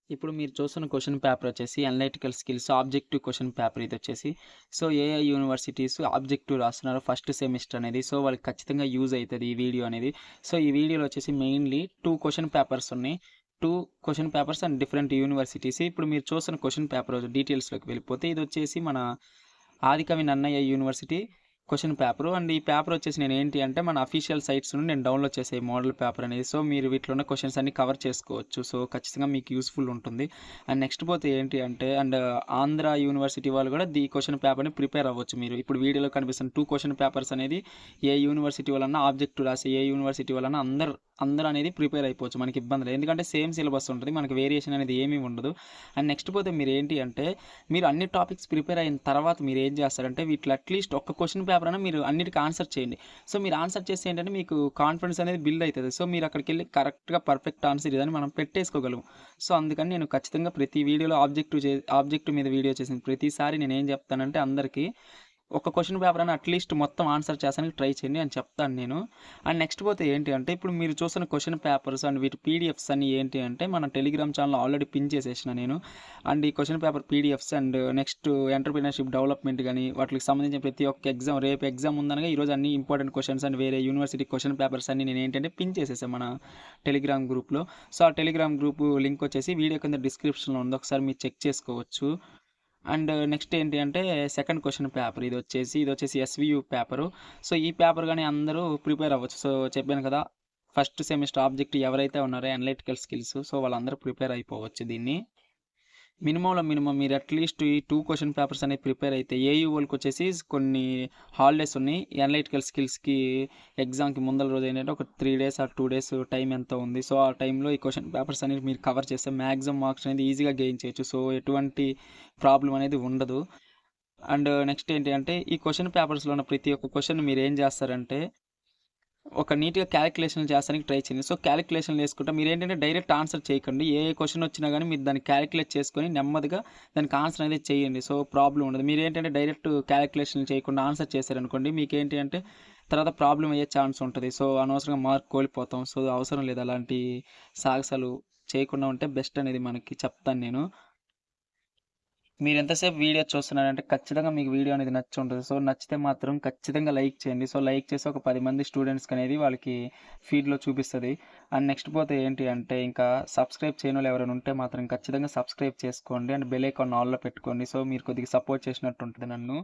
ఇప్పుడు మీరు చూస్తున్న క్వెషన్ పేపర్ వచ్చేసి analytical skills objective question paper ఇదొచ్చేసి. సో, ఏఐ యూనివర్సిటీస్ ఆబ్జెక్టివ్ రాస్తున్నారు ఫస్ట్ సెమిస్టర్ అనేది. సో, వాళ్ళకి ఖచ్చితంగా యూజ్ అయితది ఈ వీడియో అనేది. సో, ఈ వీడియోలో వచ్చేసి మెయిన్‌లీ 2 క్వెషన్ పేపర్స్ ఉన్నాయి. 2 question papers and different universities. ఇప్పుడు మీరు చూస్తున్న క్వెషన్ పేపర్ డీటెయిల్స్‌లోకి వెళ్ళిపోతే ఇదొచ్చేసి మన Adikavi Nannaya university question paper. And ఈ పేపర్ వచ్చేసి నేనేంటి అంటే మన అఫీషియల్ సైట్స్ నుండి నేను డౌన్‌లోడ్ చేసా ఈ మోడల్ పేపర్ అనేది. సో, మీరు వీటిలో ఉన్న క్వెషన్స్ అన్నీ కవర్ చేసుకోవచ్చు. సో, ఖచ్చితంగా మీకు యూజ్‌ఫుల్ ఉంటుంది. అండ్ నెక్స్ట్ పోతే ఏంటి అంటే ఆంధ్ర యూనివర్సిటీ వాళ్ళు కూడా ఈ క్వెషన్ పేపర్‌ని ప్రిపేర్ అవ్వచ్చు మీరు. ఇప్పుడు వీడియోలో కనిపిస్తున్న 2 క్వెషన్ పేపర్స్ అనేది ఏ యూనివర్సిటీ వాళ్ళన్నా ఆబ్జెక్టివ్ రాసి ఏ యూనివర్సిటీ వాళ్ళన్నా అందరూ అనేది ప్రిపేర్ అయిపోవచ్చు. మనకి ఇబ్బంది లేదు. ఎందుకంటే సేమ్ సిలబస్ ఉంటది. మనకి వేరియేషన్ అనేది ఏమీ ఉండదు. అండ్ నెక్స్ట్ పోతే మీరేంటి అంటే మీరు అన్ని టాపిక్స్ ప్రిపేర్ అయిన తర్వాత మీరు ఏం చేస్తారంటే వీటిలో అట్లీస్ట్ ఒక్క క్వెషన్ పేపర్ అయినా మీరు అన్నిటికి ఆన్సర్ చేయండి. సో, మీరు ఆన్సర్ చేస్తే ఏంటంటే మీకు కాన్ఫిడెన్స్ అనేది బిల్డ్ అవుతది. సో, మీరు అక్కడికెళ్ళి కరెక్ట్‌గా పర్ఫెక్ట్ ఆన్సర్ ఇదని మనం పెట్టేసుకోగలం. సో, అందుకని నేను ఖచ్చితంగా ప్రతి వీడియోలో ఆబ్జెక్టివ్ మీద వీడియో చేసిన ప్రతిసారి నేనేం చెప్తానంటే అందరికీ ఒక క్వెషన్ పేపర్ అని అట్లీస్ట్ మొత్తం ఆన్సర్ చేస్తానికి ట్రై చేయండి అని చెప్తాను నేను. అండ్ నెక్స్ట్ పోతే ఏంటి అంటే ఇప్పుడు మీరు చూస్తున్న క్వెషన్ పేపర్స్ అండ్ వీటి పీడిఎఫ్స్ అన్నీ ఏంటి అంటే మన టెలిగ్రామ్ ఛానల్‌లో ఆల్రెడీ పిన్ చేసేసిన నేను. అండ్ ఈ question paper PDFs and next entrepreneurship development గాని వాటికి సంబంధించిన ప్రతి ఒక్క ఎగ్జామ్ రేపు ఎగ్జామ్ ఉందనగా ఈరోజు అన్ని ఇంపార్టెంట్ క్వెషన్స్ అండ్ వేరే యూనివర్సిటీ క్వెషన్ పేపర్స్ అన్నీ నేనేంటంటే పిన్ చేసేసా మన టెలిగ్రామ్ గ్రూప్‌లో. సో, ఆ టెలిగ్రామ్ గ్రూప్ లింక్ వచ్చేసి వీడియో కింద డిస్క్రిప్షన్‌లో ఉంది. ఒకసారి మీరు చెక్ చేసుకోవచ్చు. అండ్ నెక్స్ట్ ఏంటి అంటే సెకండ్ క్వెషన్ పేపర్ ఇదొచ్చేసి ఎస్‌వియు పేపరు. సో, ఈ పేపర్ గాని అందరూ ప్రిపేర్ అవ్వచ్చు. సో, చెప్పాను కదా! ఫస్ట్ సెమిస్టర్ ఆబ్జెక్ట్ ఎవరైతే ఉన్నారో అనలైటికల్ స్కిల్స్ సో, వాళ్ళందరూ ప్రిపేర్ అయిపోవచ్చు దీన్ని. మినిమంలో మినిమం మీరు అట్లీస్ట్ ఈ 2 క్వెషన్ పేపర్స్ అనేవి ప్రిపేర్ అయితే ఏయూ వాళ్ళకొచ్చేసి కొన్ని హాలిడేస్ ఉన్నాయి. అనలైటికల్ స్కిల్స్‌కి ఎగ్జామ్‌కి ముందల రోజు ఏంటంటే ఒక 3 డేస్ ఆర్ 2 డేస్ టైం ఎంతో ఉంది. సో, ఆ టైంలో ఈ క్వెషన్ పేపర్స్ అనేవి మీరు కవర్ చేస్తే మాక్సిమం మార్క్స్ అనేది ఈజీగా గెయిన్ చేయొచ్చు. సో, ఎటువంటి ప్రాబ్లమ్ అనేది ఉండదు. అండ్ నెక్స్ట్ ఏంటి అంటే ఈ క్వెషన్ పేపర్స్‌లో ఉన్న ప్రతి ఒక్క క్వెషన్ మీరేం చేస్తారంటే ఒక నీట్‌గా క్యాలిక్యులేషన్‌లు చేస్తానికి ట్రై చేయండి. సో, క్యాలిక్యులేషన్‌లు చేసుకుంటా మీరేంటంటే డైరెక్ట్ ఆన్సర్ చేయకండి. ఏ క్వెషన్ వచ్చినా గానీ మీరు దాన్ని క్యాలిక్యులేట్ చేసుకొని నెమ్మదిగా దానికి ఆన్సర్ అనేది చేయండి. సో, ప్రాబ్లమ్ ఉండదు. మీరేంటంటే డైరెక్ట్ క్యాలిక్యులేషన్‌లు చేయకుండా ఆన్సర్ చేశారనుకోండి మీకేంటి అంటే తర్వాత ప్రాబ్లమ్ అయ్యే ఛాన్స్ ఉంటది. సో, అనవసరంగా మార్క్ కోల్పోతాం. సో, అవసరం లేదు అలాంటి సాహసాలు చేయకుండా ఉంటే బెస్ట్ అనేది మనకి చెప్తాను నేను. మీరెంతసేపు వీడియో చూస్తున్నారంటే ఖచ్చితంగా మీకు వీడియో అనేది నచ్చుంటది. సో, నచ్చితే మాత్రం ఖచ్చితంగా లైక్ చేయండి. సో, లైక్ చేసి ఒక 10 మంది స్టూడెంట్స్‌కనేది వాళ్ళకి ఫీడ్‌లో చూపిస్తది. అండ్ నెక్స్ట్ పోతే ఏంటి అంటే ఇంకా సబ్స్క్రైబ్ చేయనోళ్ళు ఎవరైనా ఉంటే మాత్రం ఖచ్చితంగా సబ్స్క్రైబ్ చేసుకోండి. అండ్ బెల్ ఐకాన్ ఆల్‌లో పెట్టుకోండి. సో, మీరు కొద్దిగా సపోర్ట్ చేసినట్టు ఉంటది నన్ను.